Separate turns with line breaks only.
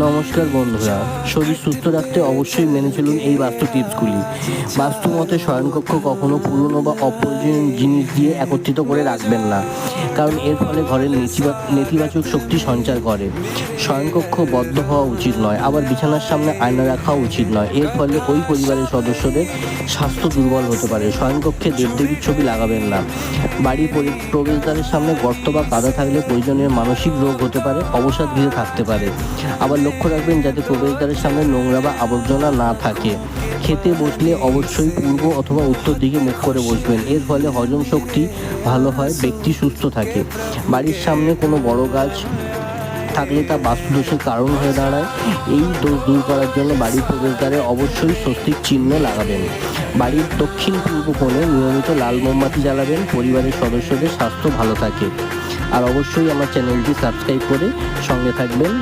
নমস্কার বন্ধুরা, শরীর সুস্থ রাখতে অবশ্যই মেনে চলুন এই বাস্তু টিপসগুলি। বাস্তু মতে শয়নকক্ষ কখনো পুরনো বা অপ্রয়োজনীয় জিনিস দিয়ে একত্রিত করে রাখবেন না, কারণ এর ফলে ঘরের নেতিবাচক শক্তি সঞ্চার করে। শয়নকক্ষ বদ্ধ হওয়া উচিত নয়, আবার বিছানার সামনে আয়না রাখাও উচিত নয়, এর ফলে ওই পরিবারের সদস্যদের স্বাস্থ্য দুর্বল হতে পারে। শয়নকক্ষে দেবদেবীর ছবি লাগাবেন না। বাড়ির প্রবেশদ্বারের সামনে গর্ত বা কাদা থাকলে প্রয়োজনীয় মানসিক রোগ হতে পারে, অবসাদ ঘিরে থাকতে পারে। আবার লক্ষ্য রাখবেন যাতে প্রবেশদ্বারের সামনে নোংরা বা আবর্জনা না থাকে। খেতে বসলে অবশ্যই পূর্ব অথবা উত্তর দিকে মুখ করে বসবেন, এর ফলে হজম শক্তি ভালো হয়, ব্যক্তি সুস্থ থাকে। বাড়ির সামনে কোনো বড় গাছ থাকলে তা বাস্তুদোষের কারণ হয়ে দাঁড়ায়। এই দোষ দূর করার জন্য বাড়ির প্রবেশদ্বারে অবশ্যই স্বস্তিক চিহ্ন লাগাবেন। বাড়ির দক্ষিণ পূর্ব কোণে নিয়মিত লাল মোমবাতি জ্বালাবেন, পরিবারের সদস্যদের স্বাস্থ্য ভালো থাকে। আর অবশ্যই আমার চ্যানেলটি সাবস্ক্রাইব করে সঙ্গে থাকবেন।